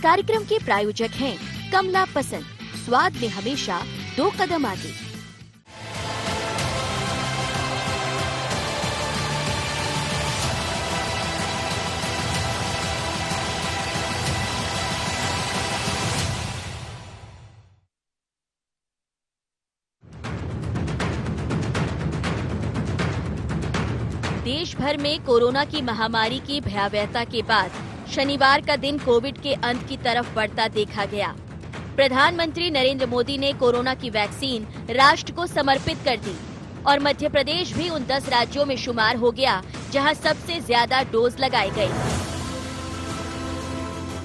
कार्यक्रम के प्रायोजक हैं कमला पसंद, स्वाद में हमेशा 2 कदम आगे। देश भर में कोरोना की महामारी की भयावहता के बाद शनिवार का दिन कोविड के अंत की तरफ बढ़ता देखा गया। प्रधानमंत्री नरेंद्र मोदी ने कोरोना की वैक्सीन राष्ट्र को समर्पित कर दी और मध्य प्रदेश भी उन 10 राज्यों में शुमार हो गया जहां सबसे ज्यादा डोज लगाए गए।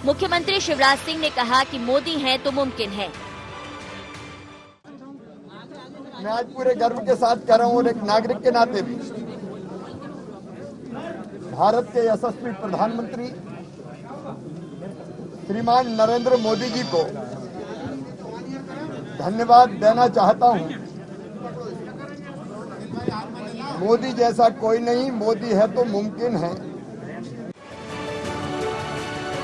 मुख्यमंत्री शिवराज सिंह ने कहा कि मोदी हैं तो मुमकिन है। मैं आज पूरे गर्व के साथ कह रहा हूं और एक नागरिक के नाते भी भारत के यशस्वी प्रधानमंत्री श्रीमान नरेंद्र मोदी जी को धन्यवाद देना चाहता हूं। मोदी जैसा कोई नहीं, मोदी है तो मुमकिन है।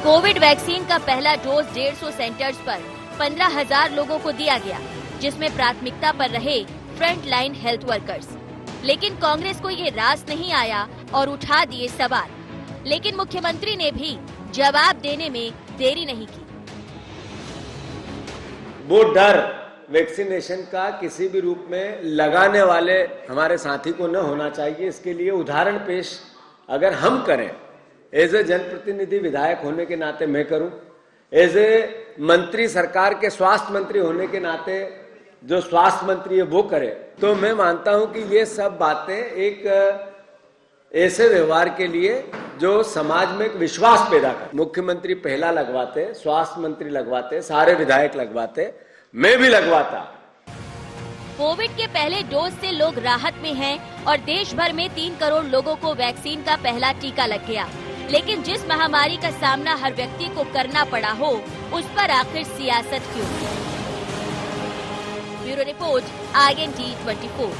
कोविड वैक्सीन का पहला डोज 150 सेंटर्स पर 15,000 लोगों को दिया गया, जिसमें प्राथमिकता पर रहे फ्रंट लाइन हेल्थ वर्कर्स। लेकिन कांग्रेस को ये रास नहीं आया और उठा दिए सवाल। लेकिन मुख्यमंत्री ने भी जवाब देने में देरी नहीं की। वो डर वैक्सीनेशन का किसी भी रूप में लगाने वाले हमारे साथी को न होना चाहिए। इसके लिए उदाहरण पेश अगर हम करें, एज ए जनप्रतिनिधि विधायक होने के नाते मैं करूं, एज ए मंत्री सरकार के स्वास्थ्य मंत्री होने के नाते जो स्वास्थ्य मंत्री है वो करे, तो मैं मानता हूं कि ये सब बातें एक ऐसे व्यवहार के लिए जो समाज में एक विश्वास पैदा कर। मुख्यमंत्री पहला लगवाते, स्वास्थ्य मंत्री लगवाते, सारे विधायक लगवाते, मैं भी लगवाता। कोविड के पहले डोज से लोग राहत में हैं और देश भर में 3 करोड़ लोगों को वैक्सीन का पहला टीका लग गया। लेकिन जिस महामारी का सामना हर व्यक्ति को करना पड़ा हो, उस पर आखिर सियासत क्यों? Bureau report, IND 24।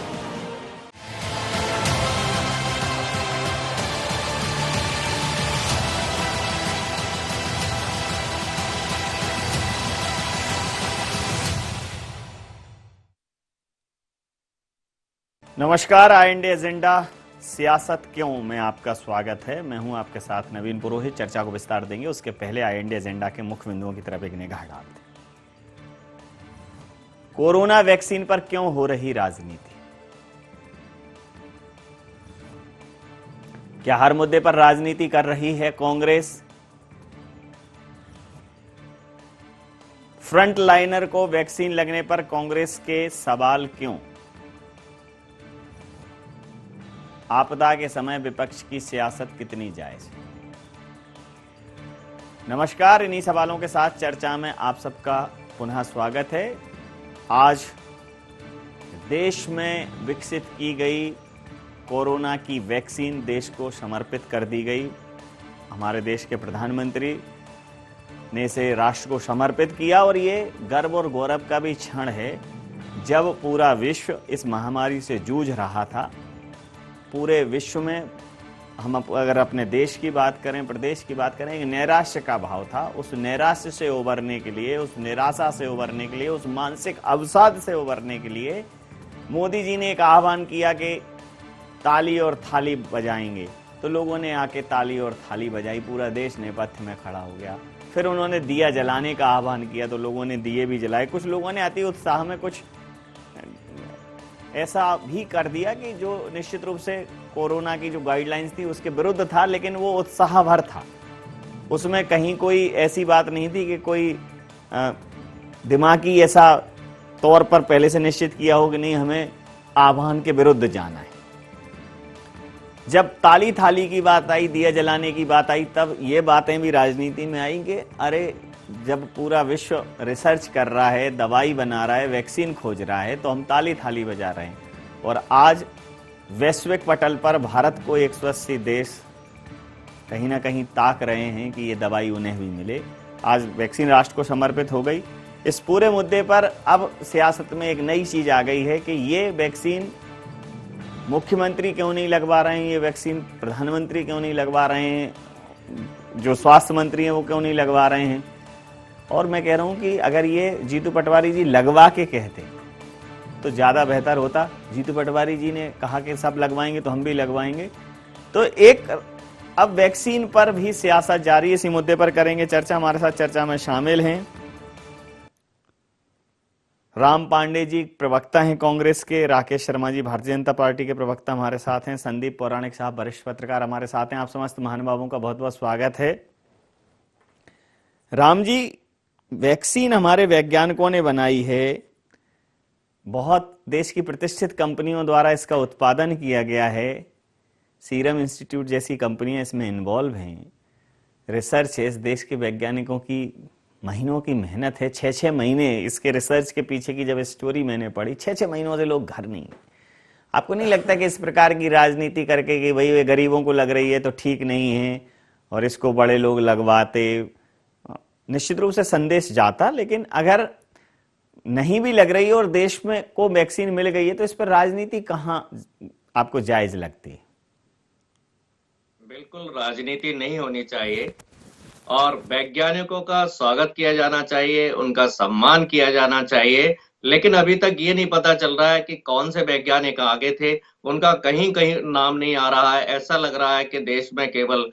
नमस्कार, IND एजेंडा सियासत क्यों में आपका स्वागत है। मैं हूं आपके साथ नवीन पुरोहित। चर्चा को विस्तार देंगे, उसके पहले IND एजेंडा के मुख्य बिंदुओं की तरफ एक निगाह डालते हैं। कोरोना वैक्सीन पर क्यों हो रही राजनीति? क्या हर मुद्दे पर राजनीति कर रही है कांग्रेस? फ्रंट लाइनर को वैक्सीन लगने पर कांग्रेस के सवाल क्यों? आपदा के समय विपक्ष की सियासत कितनी जायज? नमस्कार, इन्हीं सवालों के साथ चर्चा में आप सबका पुनः स्वागत है। आज देश में विकसित की गई कोरोना की वैक्सीन देश को समर्पित कर दी गई। हमारे देश के प्रधानमंत्री ने इसे राष्ट्र को समर्पित किया और ये गर्व और गौरव का भी क्षण है जब पूरा विश्व इस महामारी से जूझ रहा था। पूरे विश्व में हम अगर अपने देश की बात करें, प्रदेश की बात करें, एक नैराश्य का भाव था। उस नैराश्य से उबरने के लिए, उस निराशा से उबरने के लिए, उस मानसिक अवसाद से उबरने के लिए मोदी जी ने एक आह्वान किया कि ताली और थाली बजाएंगे। तो लोगों ने आके ताली और थाली बजाई, पूरा देश नेपथ्य में खड़ा हो गया। फिर उन्होंने दिया जलाने का आह्वान किया तो लोगों ने दिए भी जलाए। कुछ लोगों ने अति उत्साह में कुछ ऐसा भी कर दिया कि जो निश्चित रूप से कोरोना की जो गाइडलाइंस थी उसके विरुद्ध था, लेकिन वो उत्साह भर था। उसमें कहीं कोई ऐसी बात नहीं थी कि कोई दिमागी ऐसा तौर पर पहले से निश्चित किया हो कि नहीं हमें आह्वान के विरुद्ध जाना है। जब ताली थाली की बात आई, दिया जलाने की बात आई, तब ये बातें भी राजनीति में आई कि अरे जब पूरा विश्व रिसर्च कर रहा है, दवाई बना रहा है, वैक्सीन खोज रहा है, तो हम ताली थाली बजा रहे हैं। और आज वैश्विक पटल पर भारत को 180 देश कहीं ना कहीं ताक रहे हैं कि ये दवाई उन्हें भी मिले। आज वैक्सीन राष्ट्र को समर्पित हो गई। इस पूरे मुद्दे पर अब सियासत में एक नई चीज आ गई है कि ये वैक्सीन मुख्यमंत्री क्यों नहीं लगवा रहे हैं, ये वैक्सीन प्रधानमंत्री क्यों नहीं लगवा रहे हैं, जो स्वास्थ्य मंत्री हैं वो क्यों नहीं लगवा रहे हैं। और मैं कह रहा हूं कि अगर ये जीतू पटवारी जी लगवा के कहते तो ज्यादा बेहतर होता। जीतू पटवारी जी ने कहा कि सब लगवाएंगे तो हम भी लगवाएंगे। तो एक अब वैक्सीन पर भी सियासत जारी है, इसी मुद्दे पर करेंगे चर्चा। हमारे साथ चर्चा में शामिल हैं राम पांडे जी, प्रवक्ता हैं कांग्रेस के, राकेश शर्मा जी भारतीय जनता पार्टी के प्रवक्ता हमारे साथ हैं, संदीप पौराणिक साहब वरिष्ठ पत्रकार हमारे साथ हैं। आप समस्त महानुभावों का बहुत बहुत स्वागत है। राम जी, वैक्सीन हमारे वैज्ञानिकों ने बनाई है, बहुत देश की प्रतिष्ठित कंपनियों द्वारा इसका उत्पादन किया गया है, सीरम इंस्टीट्यूट जैसी कंपनियां इसमें इन्वॉल्व हैं, रिसर्च है, इस देश के वैज्ञानिकों की महीनों की मेहनत है, 6-6 महीने इसके रिसर्च के पीछे की जब स्टोरी मैंने पढ़ी, 6-6 महीनों से लोग घर नहीं। आपको नहीं लगता कि इस प्रकार की राजनीति करके कि भाई ये गरीबों को लग रही है तो ठीक नहीं है और इसको बड़े लोग लगवाते, निश्चित रूप से संदेश जाता, लेकिन अगर नहीं भी लग रही है और देश में को वैक्सीन मिल गई है तो इस पर राजनीति कहां आपको जायज लगती है? बिल्कुल राजनीति नहीं होनी चाहिए और वैज्ञानिकों का स्वागत किया जाना चाहिए, उनका सम्मान किया जाना चाहिए। लेकिन अभी तक ये नहीं पता चल रहा है कि कौन से वैज्ञानिक आगे थे, उनका कहीं कहीं नाम नहीं आ रहा है। ऐसा लग रहा है कि देश में केवल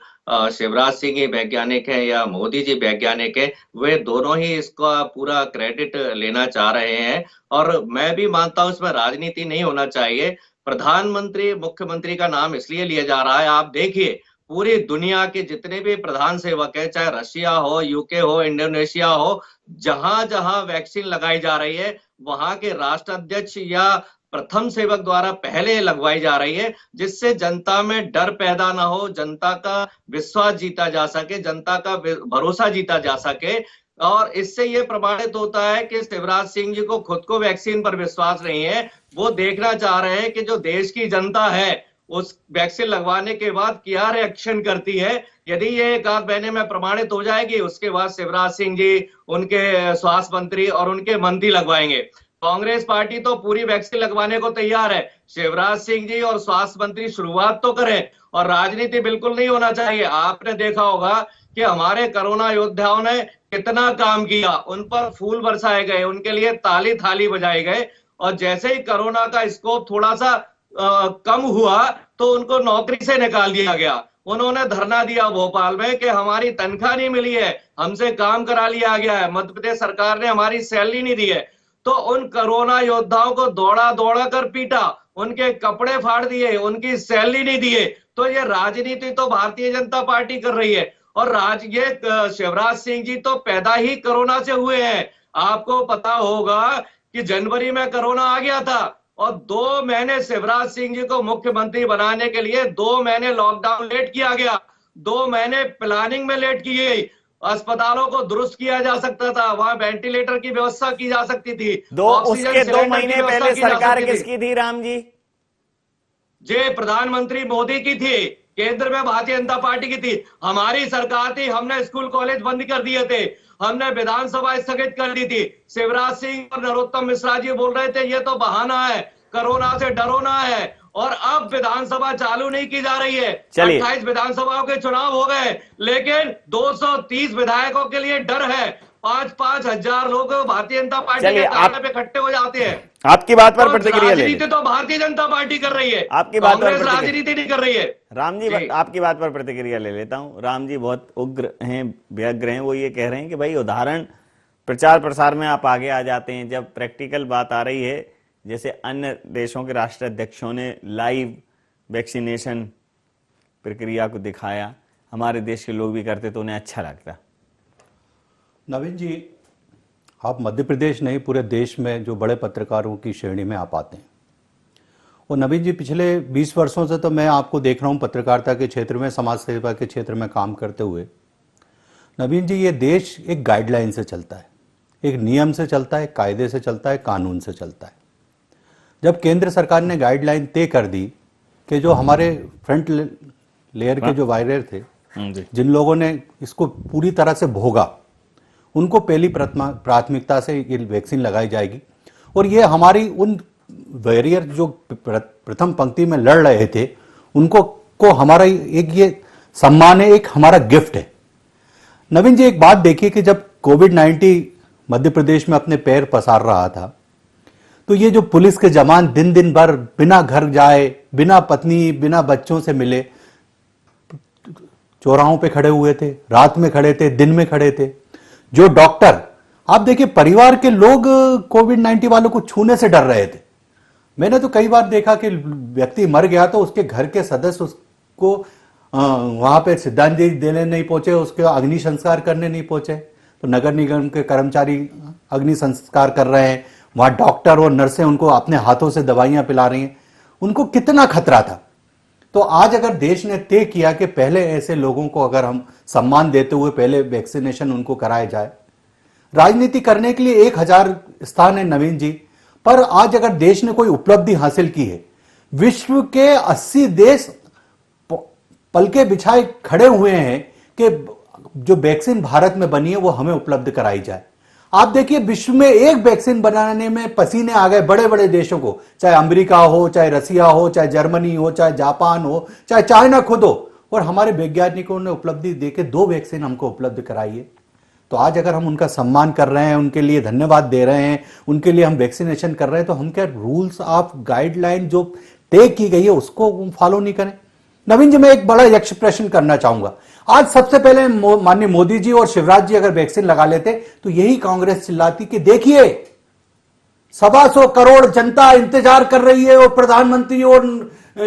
शिवराज सिंह ही वैज्ञानिक हैं या मोदी जी वैज्ञानिक हैं। वे दोनों ही इसका पूरा क्रेडिट लेना चाह रहे हैं और मैं भी मानता हूं इसमें राजनीति नहीं होना चाहिए। प्रधानमंत्री, मुख्यमंत्री का नाम इसलिए लिया जा रहा है, आप देखिए पूरी दुनिया के जितने भी प्रधान सेवक है, चाहे रशिया हो, यूके हो, इंडोनेशिया हो, जहां जहां वैक्सीन लगाई जा रही है वहां के राष्ट्राध्यक्ष या प्रथम सेवक द्वारा पहले लगवाई जा रही है, जिससे जनता में डर पैदा ना हो, जनता का विश्वास जीता जा सके, जनता का भरोसा जीता जा सके। और इससे ये प्रमाणित होता है कि शिवराज सिंह जी को खुद को वैक्सीन पर विश्वास नहीं है। वो देखना चाह रहे हैं कि जो देश की जनता है उस वैक्सीन लगवाने के बाद क्या रिएक्शन करती है। यदि ये एक आध महीने में प्रमाणित हो जाएगी, उसके बाद शिवराज सिंह जी, उनके स्वास्थ्य मंत्री और उनके मंत्री लगवाएंगे। कांग्रेस पार्टी तो पूरी वैक्सीन लगवाने को तैयार है। शिवराज सिंह जी और स्वास्थ्य मंत्री शुरुआत तो करें और राजनीति बिल्कुल नहीं होना चाहिए। आपने देखा होगा कि हमारे कोरोना योद्धाओं ने कितना काम किया, उन पर फूल बरसाए गए, उनके लिए ताली थाली बजाए गए और जैसे ही कोरोना का स्कोप थोड़ा सा कम हुआ तो उनको नौकरी से निकाल दिया गया। उन्होंने धरना दिया भोपाल में कि हमारी तनख्वाह नहीं मिली है, हमसे काम करा लिया गया है, मध्य प्रदेश सरकार ने हमारी सैलरी नहीं दी है। तो उन कोरोना योद्धाओं को दौड़ा दौड़ा कर पीटा, उनके कपड़े फाड़ दिए, उनकी सैलरी नहीं दिए। तो ये राजनीति तो भारतीय जनता पार्टी कर रही है और ये शिवराज सिंह जी तो पैदा ही कोरोना से हुए हैं। आपको पता होगा कि जनवरी में कोरोना आ गया था और 2 महीने शिवराज सिंह जी को मुख्यमंत्री बनाने के लिए 2 महीने लॉकडाउन लेट किया गया, 2 महीने प्लानिंग में लेट की गई। अस्पतालों को दुरुस्त किया जा सकता था, वहां वेंटिलेटर की व्यवस्था की जा सकती थी। उसके 2 महीने पहले सरकार किसकी थी राम जी? जे प्रधानमंत्री मोदी की थी, केंद्र में भारतीय जनता पार्टी की थी। हमारी सरकार थी, हमने स्कूल कॉलेज बंद कर दिए थे, हमने विधानसभा स्थगित कर दी थी। शिवराज सिंह और नरोत्तम मिश्रा जी बोल रहे थे ये तो बहाना है, कोरोना से डरो ना है। और अब विधानसभा चालू नहीं की जा रही है। 28 विधानसभाओं के चुनाव हो गए, लेकिन 230 विधायकों के लिए डर है। 5-5 हजार लोग भारतीय जनता पार्टी के कार्यालय पे इकट्ठे हो जाते हैं। आपकी बात पर प्रतिक्रिया ले राजनीति तो भारतीय जनता पार्टी कर रही है, आपकी बात पर राजनीति नहीं कर रही है। राम जी, आपकी बात पर प्रतिक्रिया ले लेता हूं। राम जी बहुत उग्र हैं, व्यग्र हैं। वो ये कह रहे हैं कि भाई उदाहरण प्रचार प्रसार में आप आगे आ जाते हैं, जब प्रैक्टिकल बात आ रही है, जैसे अन्य देशों के राष्ट्राध्यक्षों ने लाइव वैक्सीनेशन प्रक्रिया को दिखाया, हमारे देश के लोग भी करते तो उन्हें अच्छा लगता। नवीन जी, आप मध्य प्रदेश नहीं पूरे देश में जो बड़े पत्रकारों की श्रेणी में आप आते हैं, और नवीन जी पिछले 20 वर्षों से तो मैं आपको देख रहा हूं पत्रकारिता के क्षेत्र में, समाज सेवा के क्षेत्र में काम करते हुए। नवीन जी, ये देश एक गाइडलाइन से चलता है, एक नियम से चलता है, कायदे से चलता है, कानून से चलता है। जब केंद्र सरकार ने गाइडलाइन तय कर दी कि जो हमारे फ्रंट लेयर के जो वायरस थे, जिन लोगों ने इसको पूरी तरह से भोगा, उनको पहली प्राथमिकता से ये वैक्सीन लगाई जाएगी। और ये हमारी उन वॉरियर जो प्रथम पंक्ति में लड़ रहे थे उनको को हमारा एक ये सम्मान है, एक हमारा गिफ्ट है। नवीन जी, एक बात देखिए कि जब कोविड-19 मध्य प्रदेश में अपने पैर पसार रहा था, तो ये जो पुलिस के जवान दिन दिन भर बिना घर जाए, बिना पत्नी, बिना बच्चों से मिले चौराहों पे खड़े हुए थे, रात में खड़े थे, दिन में खड़े थे। जो डॉक्टर, आप देखिए परिवार के लोग कोविड-19 वालों को छूने से डर रहे थे। मैंने तो कई बार देखा कि व्यक्ति मर गया तो उसके घर के सदस्य उसको वहां पे श्रद्धांजलि देने नहीं पहुंचे, उसके अग्नि संस्कार करने नहीं पहुंचे, तो नगर निगम के कर्मचारी अग्नि संस्कार कर रहे हैं, वहां डॉक्टर और नर्सें उनको अपने हाथों से दवाइयां पिला रही हैं। उनको कितना खतरा था। तो आज अगर देश ने तय किया कि पहले ऐसे लोगों को अगर हम सम्मान देते हुए पहले वैक्सीनेशन उनको कराया जाए, राजनीति करने के लिए 1000 स्थान है नवीन जी, पर आज अगर देश ने कोई उपलब्धि हासिल की है, विश्व के 80 देश पलके बिछाए खड़े हुए हैं कि जो वैक्सीन भारत में बनी है वो हमें उपलब्ध कराई जाए। आप देखिए विश्व में एक वैक्सीन बनाने में पसीने आ गए बड़े बड़े देशों को, चाहे अमेरिका हो, चाहे रसिया हो, चाहे जर्मनी हो, चाहे जापान हो, चाहे चाइना खुद हो, और हमारे वैज्ञानिकों ने उपलब्धि देके 2 वैक्सीन हमको उपलब्ध कराई है। तो आज अगर हम उनका सम्मान कर रहे हैं, उनके लिए धन्यवाद दे रहे हैं, उनके लिए हम वैक्सीनेशन कर रहे हैं, तो हम क्या रूल्स ऑफ गाइडलाइन जो तय की गई है उसको फॉलो नहीं करें? नवीन जी, मैं एक बड़ा यक्ष प्रश्न करना चाहूंगा। आज सबसे पहले माननीय मोदी जी और शिवराज जी अगर वैक्सीन लगा लेते तो यही कांग्रेस चिल्लाती कि देखिए 125 करोड़ जनता इंतजार कर रही है और प्रधानमंत्री और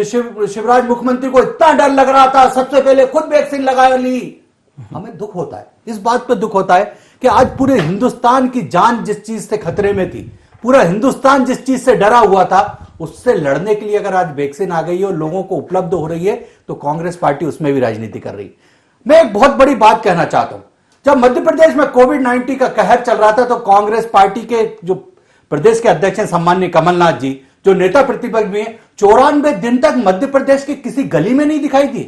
शिवराज मुख्यमंत्री को इतना डर लग रहा था, सबसे पहले खुद वैक्सीन लगा ली। हमें दुख होता है, इस बात पे दुख होता है कि आज पूरे हिंदुस्तान की जान जिस चीज से खतरे में थी, पूरा हिंदुस्तान जिस चीज से डरा हुआ था, उससे लड़ने के लिए अगर आज वैक्सीन आ गई है और लोगों को उपलब्ध हो रही है, तो कांग्रेस पार्टी उसमें भी राजनीति कर रही है। मैं एक बहुत बड़ी बात कहना चाहता हूं। जब मध्य प्रदेश में कोविड-19 का कहर चल रहा था, तो कांग्रेस पार्टी के जो प्रदेश के अध्यक्ष हैं सम्माननीय कमलनाथ जी, जो नेता प्रतिपक्ष भी हैं, 94 दिन तक मध्य प्रदेश की किसी गली में नहीं दिखाई दी।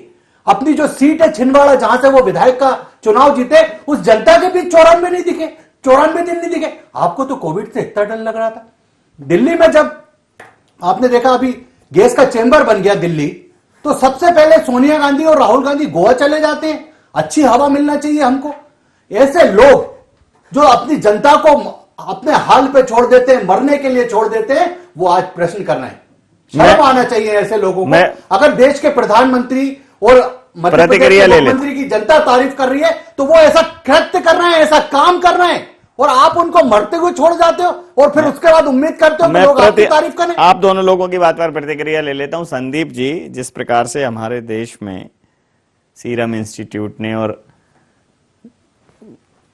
अपनी जो सीट है छिंदवाड़ा, जहां से वो विधायक का चुनाव जीते, उस जनता के बीच 94 नहीं दिखे, 94 दिन नहीं दिखे। आपको तो कोविड से इतना डर लग रहा था। दिल्ली में जब आपने देखा अभी गैस का चेंबर बन गया दिल्ली, तो सबसे पहले सोनिया गांधी और राहुल गांधी गोवा चले जाते हैं। अच्छी हवा मिलना चाहिए हमको। ऐसे लोग जो अपनी जनता को अपने हाल पे छोड़ देते हैं, मरने के लिए छोड़ देते हैं, वो आज प्रश्न कर रहे हैं। शर्म आना चाहिए ऐसे लोगों को। अगर देश के प्रधानमंत्री और मध्य प्रदेश के मुख्यमंत्री की जनता तारीफ कर रही है, तो वो ऐसा कृत्य कर रहे हैं, ऐसा काम कर रहे हैं, और आप उनको मरते हुए छोड़ जाते हो और फिर उसके बाद उम्मीद करते हो कि लोग आपकी तारीफ करें। आप दोनों लोगों की बात पर प्रतिक्रिया ले लेता हूं। संदीप जी, जिस प्रकार से हमारे देश में सीरम इंस्टीट्यूट ने और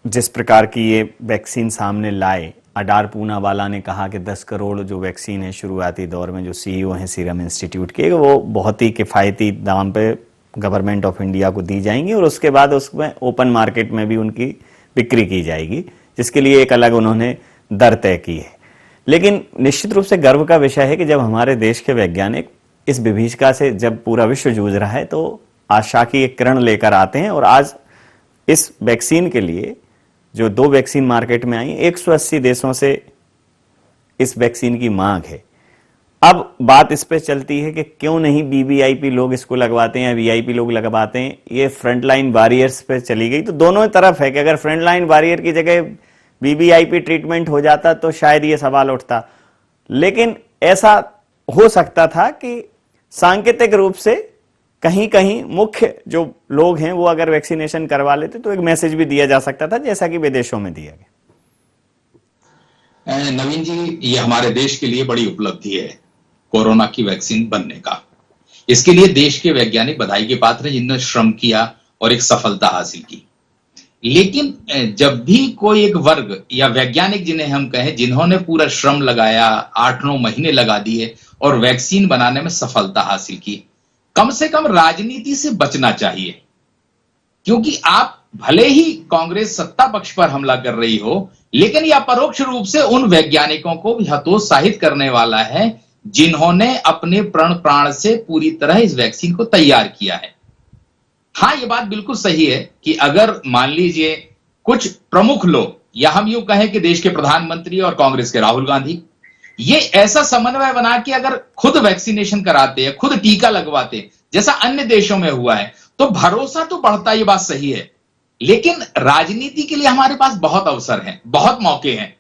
जिस प्रकार की ये वैक्सीन सामने लाए, अडार पूनावाला ने कहा कि 10 करोड़ जो वैक्सीन है शुरुआती दौर में, जो सीईओ हैं सीरम इंस्टीट्यूट के, वो बहुत ही किफायती दाम पे गवर्नमेंट ऑफ इंडिया को दी जाएंगी और उसके बाद उसमें ओपन मार्केट में भी उनकी बिक्री की जाएगी, जिसके लिए एक अलग उन्होंने दर तय की है। लेकिन निश्चित रूप से गर्व का विषय है कि जब हमारे देश के वैज्ञानिक इस विभीषिका से जब पूरा विश्व जूझ रहा है, तो आशा की एक किरण लेकर आते हैं। और आज इस वैक्सीन के लिए जो 2 वैक्सीन मार्केट में आई, 180 देशों से इस वैक्सीन की मांग है। अब बात इस पे चलती है कि क्यों नहीं वीवीआईपी लोग इसको लगवाते हैं या वीआईपी लोग लगवाते हैं। ये फ्रंटलाइन वॉरियर्स पे चली गई। तो दोनों तरफ है कि अगर फ्रंटलाइन वॉरियर की जगह वीवीआईपी ट्रीटमेंट हो जाता तो शायद ये सवाल उठता, लेकिन ऐसा हो सकता था कि सांकेतिक रूप से कहीं कहीं मुख्य जो लोग हैं वो अगर वैक्सीनेशन करवा लेते तो एक मैसेज भी दिया जा सकता था, जैसा कि विदेशों में दिया गया। नवीन जी, ये हमारे देश के लिए बड़ी उपलब्धि है कोरोना की वैक्सीन बनने का। इसके लिए देश के वैज्ञानिक बधाई के पात्र हैं जिन्होंने श्रम किया और एक सफलता हासिल की। लेकिन जब भी कोई एक वर्ग या वैज्ञानिक जिन्हें हम कहें, जिन्होंने पूरा श्रम लगाया, 8-9 महीने लगा दिए और वैक्सीन बनाने में सफलता हासिल की, कम से कम राजनीति से बचना चाहिए। क्योंकि आप भले ही कांग्रेस सत्ता पक्ष पर हमला कर रही हो, लेकिन यह परोक्ष रूप से उन वैज्ञानिकों को भी हतोत्साहित करने वाला है जिन्होंने अपने प्राण से पूरी तरह इस वैक्सीन को तैयार किया है। हां, यह बात बिल्कुल सही है कि अगर मान लीजिए कुछ प्रमुख लोग, या हम यूं कहें कि देश के प्रधानमंत्री और कांग्रेस के राहुल गांधी, ये ऐसा समन्वय बना के अगर खुद वैक्सीनेशन कराते हैं, खुद टीका लगवाते, जैसा अन्य देशों में हुआ है, तो भरोसा तो बढ़ता, ये बात सही है। लेकिन राजनीति के लिए हमारे पास बहुत अवसर हैं, बहुत मौके हैं।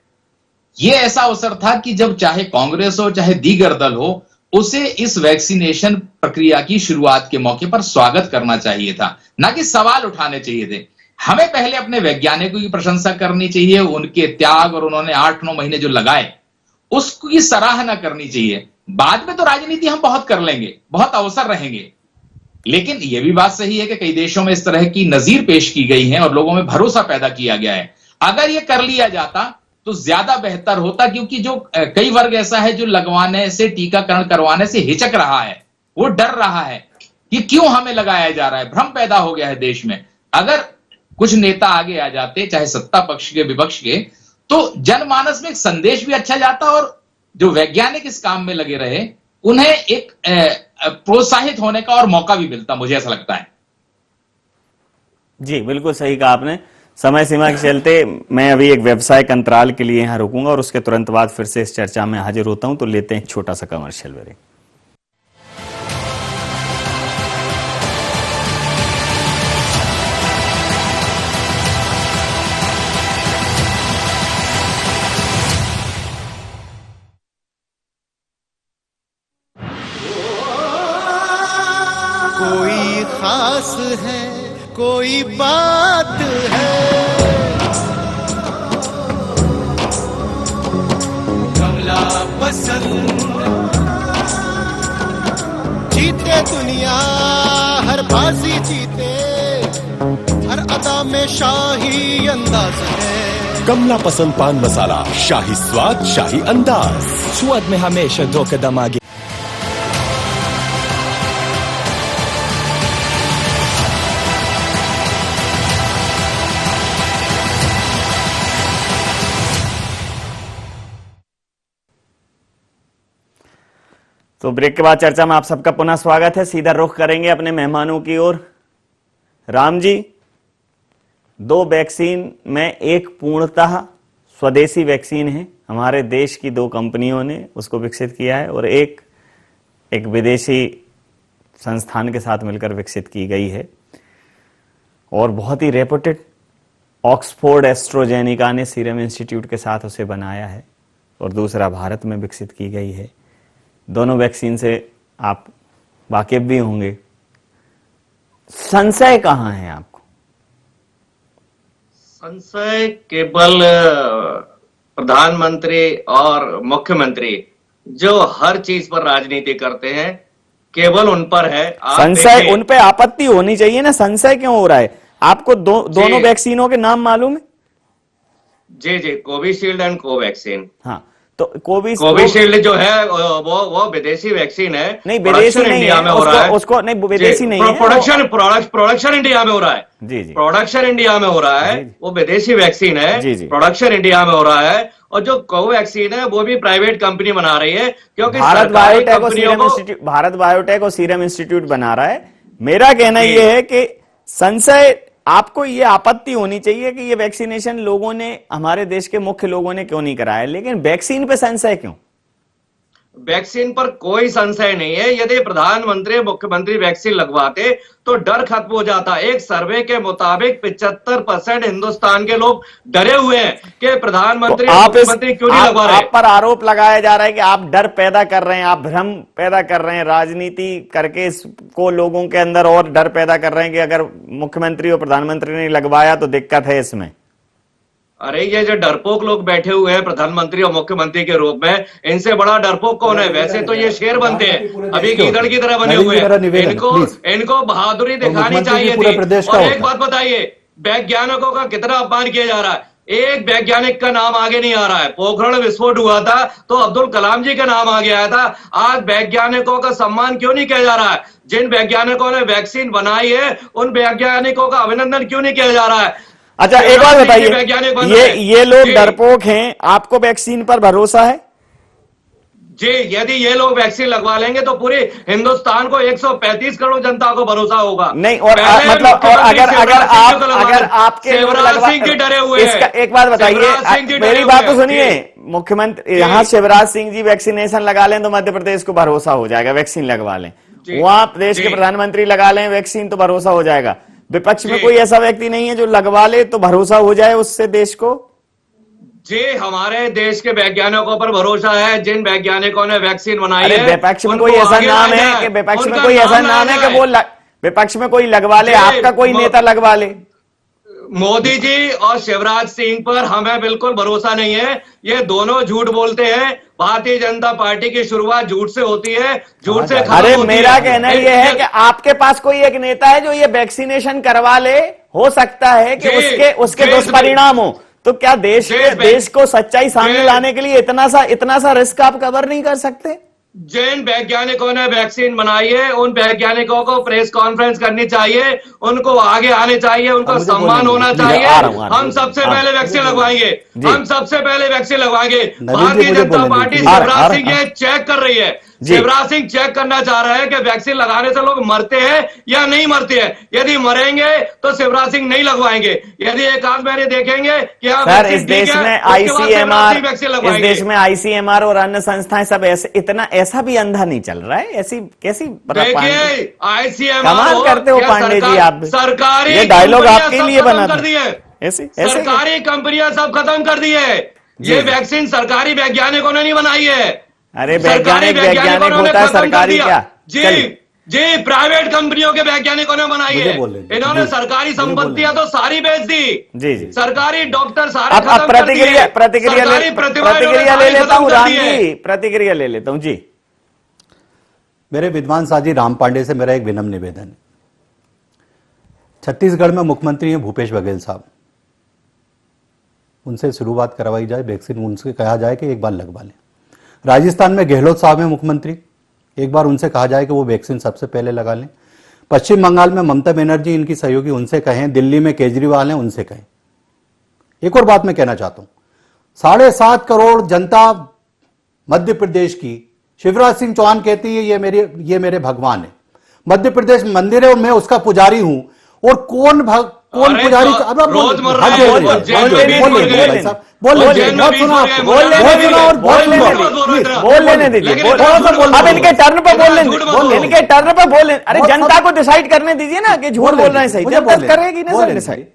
ये ऐसा अवसर था कि जब चाहे कांग्रेस हो चाहे दीगर दल हो, उसे इस वैक्सीनेशन प्रक्रिया की शुरुआत के मौके पर स्वागत करना चाहिए था, ना कि सवाल उठाने चाहिए थे। हमें पहले अपने वैज्ञानिकों की प्रशंसा करनी चाहिए, उनके त्याग और उन्होंने 8-9 महीने जो लगाए उसकी सराहना करनी चाहिए। बाद में तो राजनीति हम बहुत कर लेंगे, बहुत अवसर रहेंगे। लेकिन यह भी बात सही है कि कई देशों में इस तरह की नजीर पेश की गई है और लोगों में भरोसा पैदा किया गया है। अगर यह कर लिया जाता तो ज्यादा बेहतर होता, क्योंकि जो कई वर्ग ऐसा है जो लगवाने से, टीकाकरण करवाने से हिचक रहा है, वो डर रहा है कि क्यों हमें लगाया जा रहा है, भ्रम पैदा हो गया है देश में। अगर कुछ नेता आगे आ जाते, चाहे सत्ता पक्ष के विपक्ष के, तो जनमानस में एक संदेश भी अच्छा जाता और जो वैज्ञानिक इस काम में लगे रहे उन्हें एक प्रोत्साहित होने का और मौका भी मिलता, मुझे ऐसा लगता है। जी बिल्कुल सही कहा आपने। समय सीमा के चलते मैं अभी एक व्यवसायिक अंतराल के लिए यहां रुकूंगा और उसके तुरंत बाद फिर से इस चर्चा में हाजिर होता हूं। तो लेते हैं एक छोटा सा कमर्शियल ब्रेक। कोई खास है, कोई बात है, कमला पसंद। जीते दुनिया हर बाजी जीते, हर अदा में शाही अंदाज है। कमला पसंद पान मसाला, शाही स्वाद, शाही अंदाज, स्वाद में हमेशा 2 कदम आगे। तो ब्रेक के बाद चर्चा में आप सबका पुनः स्वागत है। सीधा रुख करेंगे अपने मेहमानों की ओर। राम जी, 2 वैक्सीन में एक पूर्णतः स्वदेशी वैक्सीन है, हमारे देश की 2 कंपनियों ने उसको विकसित किया है, और एक विदेशी संस्थान के साथ मिलकर विकसित की गई है और बहुत ही रेपुटेड ऑक्सफोर्ड एस्ट्रोजेनिका ने सीरम इंस्टीट्यूट के साथ उसे बनाया है, और दूसरा भारत में विकसित की गई है। दोनों वैक्सीन से आप वाकिफ भी होंगे। संशय कहां है आपको? संशय केवल प्रधानमंत्री और मुख्यमंत्री जो हर चीज पर राजनीति करते हैं, केवल उन पर है। संशय, उन पे आपत्ति होनी चाहिए ना, संशय क्यों हो रहा है? आपको दोनों वैक्सीनों के नाम मालूम है? जी जी, कोविशील्ड एंड कोवैक्सीन। हाँ, तो कोविशील्ड जो है वो विदेशी वैक्सीन है। नहीं, विदेशी नहीं इंडिया है, में हो रहा है उसको नहीं, विदेशी नहीं है। प्रोडक्शन इंडिया में हो रहा है। जी जी, प्रोडक्शन इंडिया में हो रहा है, वो विदेशी वैक्सीन है। जी जी, प्रोडक्शन इंडिया में हो रहा है। और जो कोवैक्सीन है वो भी प्राइवेट कंपनी बना रही है, क्योंकि भारत बायोटेक और सीरम इंस्टीट्यूट बना रहा है। मेरा कहना यह है कि संशय, आपको ये आपत्ति होनी चाहिए कि ये वैक्सीनेशन लोगों ने, हमारे देश के मुख्य लोगों ने क्यों नहीं कराया, लेकिन वैक्सीन पे संशय क्यों? वैक्सीन पर कोई संशय नहीं है। यदि प्रधानमंत्री मुख्यमंत्री वैक्सीन लगवाते तो डर खत्म हो जाता। एक सर्वे के मुताबिक 75% हिंदुस्तान के लोग डरे हुए हैं कि प्रधानमंत्री मुख्यमंत्री क्यों नहीं लगवा रहे। आप पर आरोप लगाया जा रहा है कि आप डर पैदा कर रहे हैं, आप भ्रम पैदा कर रहे हैं, राजनीति करके इसको लोगों के अंदर और डर पैदा कर रहे हैं कि अगर मुख्यमंत्री और प्रधानमंत्री ने लगवाया तो दिक्कत है इसमें। अरे ये जो डरपोक लोग बैठे हुए हैं प्रधानमंत्री और मुख्यमंत्री के रूप में, इनसे बड़ा डरपोक कौन है? वैसे तो ये शेर बनते हैं, अभी गीदड़ की तरह बने हुए हैं। इनको बहादुरी दिखानी चाहिए थी। और एक बात बताइए, वैज्ञानिकों का कितना अपमान किया जा रहा है। एक वैज्ञानिक का नाम आगे नहीं आ रहा है। पोखरण विस्फोट हुआ था तो अब्दुल कलाम जी का नाम आगे आया था। आज वैज्ञानिकों का सम्मान क्यों नहीं किया जा रहा है? जिन वैज्ञानिकों ने वैक्सीन बनाई है उन वैज्ञानिकों का अभिनंदन क्यों नहीं किया जा रहा है? अच्छा, एक बात बताइए, ये लोग डरपोक हैं, आपको वैक्सीन पर भरोसा है? जी, यदि ये लोग वैक्सीन लगवा लेंगे तो पूरे हिंदुस्तान को 135 करोड़ जनता को भरोसा होगा। नहीं, और मतलब और अगर आपके शिवराज सिंह जी डरे हुए हैं। एक बात बताइए, मेरी बात तो सुनिए। मुख्यमंत्री यहाँ शिवराज सिंह जी वैक्सीनेशन लगा लें तो मध्य प्रदेश को भरोसा हो जाएगा, वैक्सीन लगवा लें। वहां प्रदेश के प्रधानमंत्री लगा लें वैक्सीन तो भरोसा हो जाएगा। विपक्ष में जी। कोई ऐसा व्यक्ति नहीं है जो लगवा ले तो भरोसा हो जाए उससे देश को? जी, हमारे देश के वैज्ञानिकों पर भरोसा है। जिन वैज्ञानिकों ने वैक्सीन बनाई अरे है, विपक्ष में उनको कोई ऐसा आगे नाम लाया है जाए। कि विपक्ष में उनका कोई ऐसा नाम नाम है लाया कि वो विपक्ष में कोई लगवा ले, जी, आपका कोई नेता लगवा ले? मोदी जी और शिवराज सिंह पर हमें बिल्कुल भरोसा नहीं है। ये दोनों झूठ बोलते हैं। भारतीय जनता पार्टी की शुरुआत झूठ से होती है, झूठ से खत्म अरे होती मेरा है। कहना यह है कि आपके पास कोई एक नेता है जो ये वैक्सीनेशन करवा ले, हो सकता है कि जी, उसके जी, दुष्परिणाम हो, तो क्या देश को सच्चाई सामने जी। लाने के लिए इतना सा रिस्क आप कवर नहीं कर सकते? जिन वैज्ञानिकों ने वैक्सीन बनाई है, उन वैज्ञानिकों को प्रेस कॉन्फ्रेंस करनी चाहिए, उनको आगे आने चाहिए, उनको सम्मान होना चाहिए। हम सबसे पहले वैक्सीन लगवाएंगे, हम सबसे पहले वैक्सीन लगवाएंगे। भारतीय जनता पार्टी शिवराज सिंह ये चेक कर रही है। शिवराज सिंह चेक करना चाह रहा है कि वैक्सीन लगाने से लोग मरते हैं या नहीं मरते हैं। यदि मरेंगे तो शिवराज सिंह नहीं लगवाएंगे। यदि एक आध महीने देखेंगे कि सर इस देश में आईसीएमआर और अन्य संस्थाएं सब ऐसा भी अंधा नहीं चल रहा है। ऐसी कैसी देखिए, आईसीएमआर कमाल करते हो पांडे जी आप। सरकारी ये डायलॉग आपके लिए बना कर दी है। ऐसे सरकारी कंपनियां सब खत्म कर दी है। ये वैक्सीन सरकारी वैज्ञानिकों ने नहीं बनाई है। अरे वैज्ञानिक होता है, सरकारी क्या? जी जी, प्राइवेट कंपनियों के वैज्ञानिकों ने बनाई है। इन्होंने सरकारी संपत्तियां तो सारी बेच दी। जी जी, सरकारी डॉक्टर सारे अब प्रतिक्रिया ले लेता हूँ राम जी, प्रतिक्रिया ले लेता हूँ जी। मेरे विद्वान साथी राम पांडे से मेरा एक विनम्र निवेदन है। छत्तीसगढ़ में मुख्यमंत्री हैं भूपेश बघेल साहब, उनसे शुरुआत करवाई जाए वैक्सीन, उनसे कहा जाए कि एक बार लगवा लें। राजस्थान में गहलोत साहब हैं मुख्यमंत्री, एक बार उनसे कहा जाए कि वो वैक्सीन सबसे पहले लगा लें। पश्चिम बंगाल में ममता बनर्जी इनकी सहयोगी, उनसे कहें। दिल्ली में केजरीवाल हैं, उनसे कहें। एक और बात मैं कहना चाहता हूं, 7.5 करोड़ जनता मध्य प्रदेश की, शिवराज सिंह चौहान कहती है ये मेरे भगवान है। मध्य प्रदेश मंदिर है और मैं उसका पुजारी हूं। और कौन पुजारी? अब इनके टर्न पर बोल लें। अरे जनता को डिसाइड करने दीजिए ना कि झूठ बोल रहे हैं, सही जनता करेगी ना सर डिसाइड।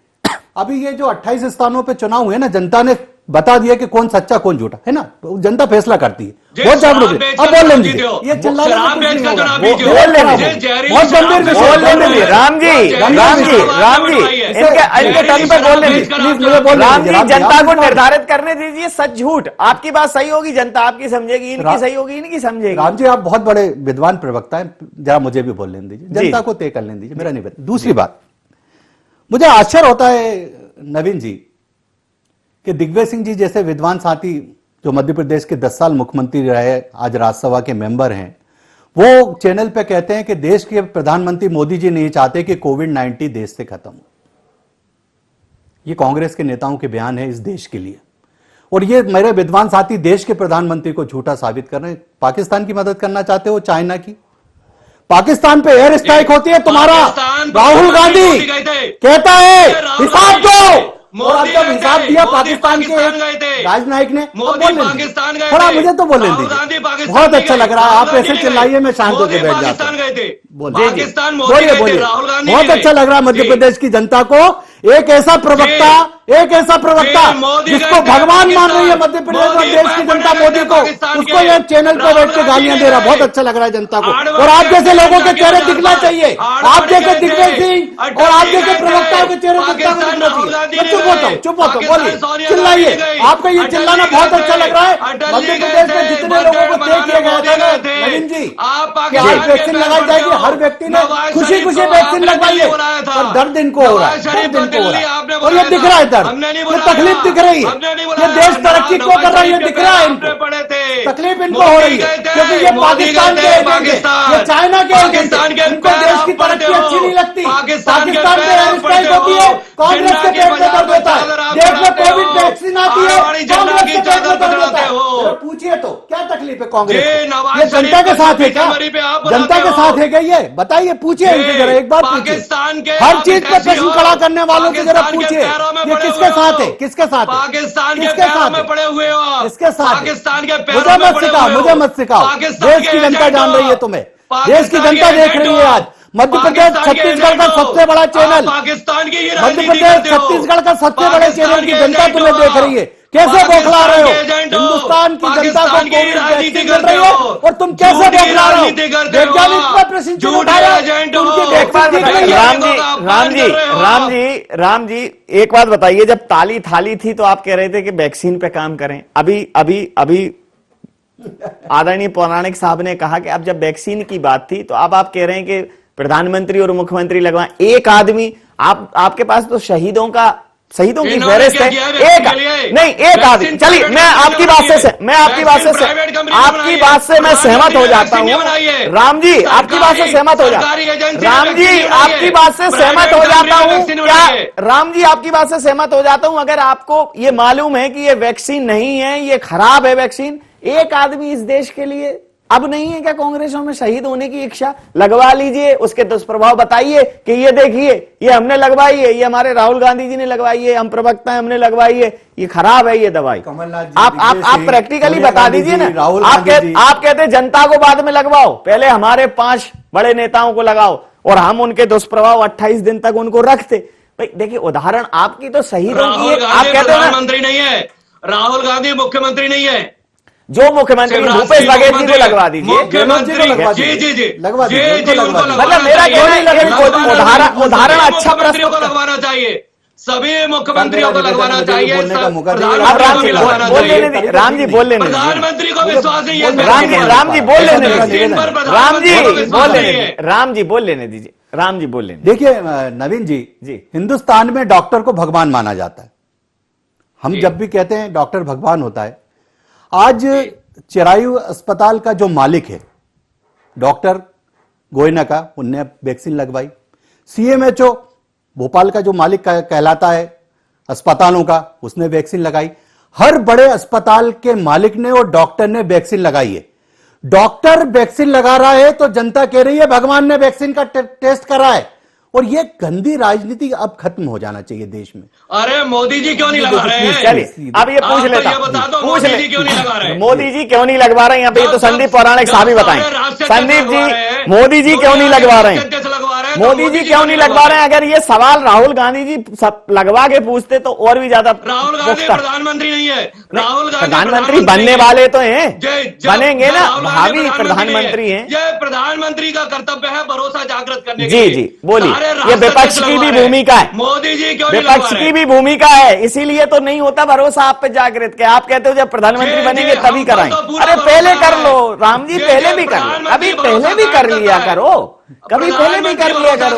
अभी ये जो 28 स्थानों पे चुनाव हुए ना, जनता ने बता दिया कि कौन सच्चा कौन झूठा है ना, जनता फैसला करती है। बहुत जागरूक है। अब बोल लेंगे ये बहुत गंभीर विषय। राम जी इनके टर्न पे बोल लेंगे। राम जी जनता को निर्धारित करने दीजिए सच झूठ। आपकी बात सही होगी, जनता आपकी समझेगी, इनकी सही होगी, इनकी समझेगी। राम जी आप बहुत बड़े विद्वान प्रवक्ता हैं, जरा मुझे भी बोल लेने दीजिए, जनता को तय कर लेने दीजिए, मेरा निवेदन। दूसरी बात, मुझे आश्चर्य होता है नवीन जी कि दिग्विजय सिंह जी जैसे विद्वान साथी जो मध्य प्रदेश के 10 साल मुख्यमंत्री रहे, आज राज्यसभा के मेंबर हैं, वो चैनल पे कहते हैं कि देश के प्रधानमंत्री मोदी जी नहीं चाहते कि कोविड-19 देश से खत्म हो। ये कांग्रेस के नेताओं के बयान है इस देश के लिए। और ये मेरे विद्वान साथी देश के प्रधानमंत्री को झूठा साबित कर रहे हैं। पाकिस्तान की मदद करना चाहते हो, चाइना की? पाकिस्तान पे एयर स्ट्राइक होती है तुम्हारा, राहुल गांधी कहता है हिसाब दो। और अब जब हिसाब दिया पाकिस्तान के राजनायक ने, पाकिस्तान गए, थोड़ा मुझे तो बोलने दीजिए। बहुत अच्छा लग रहा है, आप ऐसे चिल्लाइए मैं शांत होकर बैठ जाता हूं। बोलिए, बहुत अच्छा लग रहा है मध्य प्रदेश की जनता को। एक ऐसा प्रवक्ता जिसको भगवान मान रही है मध्य प्रदेश और देश की जनता मोदी को, उसको ये चैनल पर बैठ के गालियां दे रहा। बहुत अच्छा लग रहा है जनता को। और आप जैसे लोगों के चेहरे दिखना चाहिए, आप जैसे दिग्विजय सिंह और आप जैसे प्रवक्ताओं के चेहरे जनता को दिखना चाहिए। चुप होता हूं, बोलिए, चिल्लाइए। आपका ये चिल्लाना बहुत अच्छा लग रहा है। मध्य प्रदेश में जितने लोगों को तय किया गया था ना नवीन जी कि आज वैक्सीन लगाई जाएगी, हर व्यक्ति ने खुशी वैक्सीन लगवाई है, पर दर्द इनको हो रहा है। और ये दिख रहा है दर्द, ये तकलीफ दिख रही है। ये देश तरक्की क्यों कर रहा है, ये दिख रहा है इनको, तकलीफ इनको हो रही है। क्योंकि ये पाकिस्तान के एजेंट है, ये चाइना के एजेंट है, इनको देश की तरक्की अच्छी नहीं लगती। पाकिस्तान में एयर स्ट्राइक होती है, कांग्रेस के पेट में दर्द होता है। देश में कोविड वैक्सीन आती है, कांग्रेस के पेट में दर्द होता है। पूछिए तो क्या तकलीफ है कांग्रेस को? ये जनता के साथ है क्या? जनता के साथ है क्या? ये बताइए, पूछिए इनसे जरा, एक बार पूछिए। हर चीज पे प्रश्न खड़ा करने वालों से जरा पूछिए, ये किसके साथ है? किसके साथ है? पाकिस्तान के किसके पैरों साथ में है? पड़े हुए हो, किसके साथ? पाकिस्तान के पैरों मुझे में मत पड़े सिखाओ, हुए हो। मुझे मत सिखाओ। देश की जनता जान रही है तुम्हें, देश की जनता देख रही है आज। मध्य प्रदेश छत्तीसगढ़ का सबसे बड़ा चैनल, पाकिस्तान की मध्य प्रदेश छत्तीसगढ़ का सबसे बड़े चैनल की जनता तुम्हें देख रही है, कैसे बौखला रहे हो? हिंदुस्तान की जनता को कोविड वैक्सीन मिल रही है और तुम कैसे बौखला रहे हो? वैज्ञानिक पर प्रशिक्षण उठाया, राम जी एक बात बताइए, जब ताली थाली थी तो आप कह रहे थे कि वैक्सीन पे काम करें, अभी आदरणीय पौराणिक साहब ने कहा कि अब जब वैक्सीन की बात थी तो अब आप कह रहे हैं कि प्रधानमंत्री और मुख्यमंत्री लगवाएं। एक आदमी, आपके पास तो शहीदों की फहरिस्त है, एक आदमी। चलिए मैं आपकी बात से मैं सहमत हो जाता हूं। राम जी आपकी बात से सहमत हो जाता हूं। राम जी आपकी बात से सहमत हो जाता हूं। क्या राम जी आपकी बात से सहमत हो जाता हूं? अगर आपको ये मालूम है कि ये वैक्सीन नहीं है, ये खराब है वैक्सीन, एक आदमी इस देश के लिए अब नहीं है क्या कांग्रेसों में शहीद होने की इच्छा? लगवा लीजिए, उसके दुष्प्रभाव बताइए कि ये देखिए, ये हमने लगवाई है, ये हमारे राहुल गांधी जी ने लगवाई है, हम प्रवक्ता हमने लगवाई है, ये खराब है ये दवाई। आप प्रैक्टिकली बता दीजिए ना। आप कहते जनता को बाद में लगवाओ, पहले हमारे 5 बड़े नेताओं को लगाओ और हम उनके दुष्प्रभाव 28 दिन तक उनको रखते। भाई देखिए, उदाहरण आपकी तो शहीदों की, आप कहते हैं प्रधानमंत्री नहीं है, राहुल गांधी मुख्यमंत्री नहीं है, जो मुख्यमंत्री भूपेश बघेल जी को लगवा दीजिए। मतलब मेरा क्यों नहीं लगे? उदाहरण अच्छा प्रस्तुत लगवाना चाहिए, सभी मुख्यमंत्रियों को लगवाना चाहिए। राम जी बोल लेने, प्रधानमंत्री को विश्वास नहीं है। राम जी बोल लेने दीजिए। राम जी बोल लेने दीजिए। राम जी बोल लेने। देखिए नवीन जी, हिंदुस्तान में डॉक्टर को भगवान माना जाता है। हम जब भी कहते हैं डॉक्टर भगवान होता है, आज चिरायु अस्पताल का जो मालिक है डॉक्टर गोयना का, उनने वैक्सीन लगवाई। सीएमएचओ भोपाल का जो मालिक कहलाता है अस्पतालों का, उसने वैक्सीन लगाई। हर बड़े अस्पताल के मालिक ने और डॉक्टर ने वैक्सीन लगाई है। डॉक्टर वैक्सीन लगा रहा है तो जनता कह रही है भगवान ने वैक्सीन का टेस्ट करा है। और ये गंदी राजनीति अब खत्म हो जाना चाहिए देश में। अरे मोदी जी क्यों नहीं लगा रहे हैं? चलिए अब ये पूछ लेता हूं, मोदी जी क्यों नहीं लगा रहे हैं? मोदी जी क्यों नहीं लगवा रहे हैं? यहाँ पे तो संदीप पौराणिक साहब ही बताएं। संदीप जी, मोदी जी क्यों नहीं लगवा रहे हैं? मोदी जी क्यों नहीं लगवा रहे हैं? अगर ये सवाल राहुल गांधी जी सब लगवा के पूछते तो और भी ज्यादा। राहुल गांधी प्रधानमंत्री नहीं है, राहुल गांधी प्रधानमंत्री बनने वाले तो हैं, बनेंगे ना, भावी प्रधानमंत्री हैं। ये प्रधानमंत्री का कर्तव्य है भरोसा जागृत करने के जी लिए। जी बोलिए। ये विपक्ष की भी भूमिका है, मोदी जी क्यों विपक्ष की भी भूमिका है, इसीलिए तो नहीं होता भरोसा आप पे जागृत के। आप कहते हो जब प्रधानमंत्री बनेंगे तभी कराएंगे। अरे पहले कर लो राम जी, पहले भी कर लो, अभी पहले भी कर लिया करो, कभी पहले भी कर लिया करो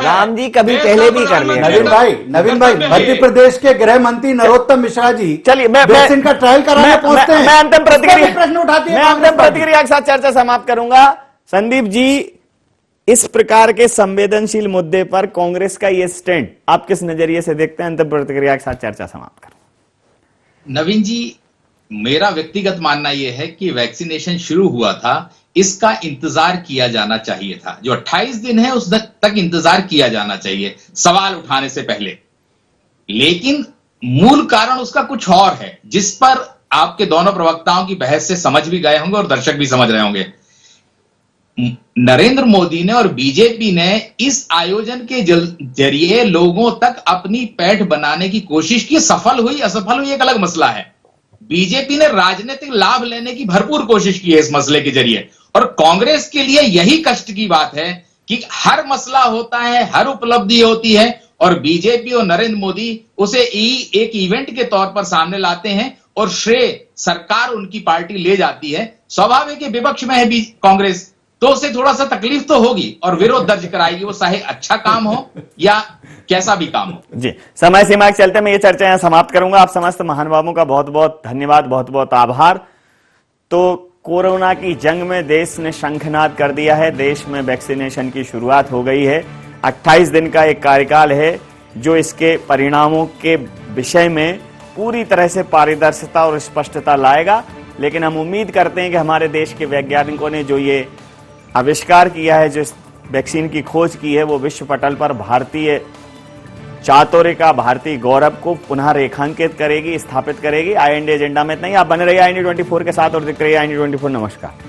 राम जी, कभी पहले भी कर लिया। नवीन भाई मध्य प्रदेश के गृह मंत्री नरोत्तम मिश्रा जी, चलिए वैक्सीन का ट्रायल कराने पहुंचते हैं। मैं अंतिम प्रतिक्रिया प्रश्न उठाते हैं, मैं अंतिम प्रतिक्रिया के साथ चर्चा समाप्त करूंगा। संदीप जी, इस प्रकार के संवेदनशील मुद्दे पर कांग्रेस का यह स्टैंड आप किस नजरिए से देखते हैं? अंतिम प्रतिक्रिया के साथ चर्चा समाप्त करें। नवीन जी, मेरा व्यक्तिगत मानना यह है कि वैक्सीनेशन शुरू हुआ था, इसका इंतजार किया जाना चाहिए था। जो 28 दिन है उस तक इंतजार किया जाना चाहिए सवाल उठाने से पहले। लेकिन मूल कारण उसका कुछ और है, जिस पर आपके दोनों प्रवक्ताओं की बहस से समझ भी गए होंगे और दर्शक भी समझ रहे होंगे। नरेंद्र मोदी ने और बीजेपी ने इस आयोजन के जरिए लोगों तक अपनी पैठ बनाने की कोशिश की। सफल हुई असफल हुई एक अलग मसला है। बीजेपी ने राजनीतिक लाभ लेने की भरपूर कोशिश की है इस मसले के जरिए, और कांग्रेस के लिए यही कष्ट की बात है कि हर मसला होता है, हर उपलब्धि होती है, और बीजेपी और नरेंद्र मोदी उसे एक इवेंट के तौर पर सामने लाते हैं और श्रेय सरकार उनकी पार्टी ले जाती है। स्वाभाविक है विपक्ष में है भी कांग्रेस, तो उसे थोड़ा सा तकलीफ तो होगी और विरोध दर्ज कराएगी, वो चाहे अच्छा काम हो या कैसा भी काम हो। जी, समय सीमा के चलते मैं ये चर्चा यहां समाप्त करूंगा। आप समस्त महानुभावों का बहुत बहुत धन्यवाद, बहुत बहुत आभार। तो कोरोना की जंग में देश ने शंखनाद कर दिया है, देश में वैक्सीनेशन की शुरुआत हो गई है। 28 दिन का एक कार्यकाल है जो इसके परिणामों के विषय में पूरी तरह से पारदर्शिता और स्पष्टता लाएगा। लेकिन हम उम्मीद करते हैं कि हमारे देश के वैज्ञानिकों ने जो ये आविष्कार किया है, जो इस वैक्सीन की खोज की है, वो विश्व पटल पर भारतीय चातुर्य का, भारतीय गौरव को पुनः रेखांकित करेगी, स्थापित करेगी। IND एजेंडा में इतना ही। आप बने रहिए IND 24 के साथ और देखते रहिए IND 24। नमस्कार।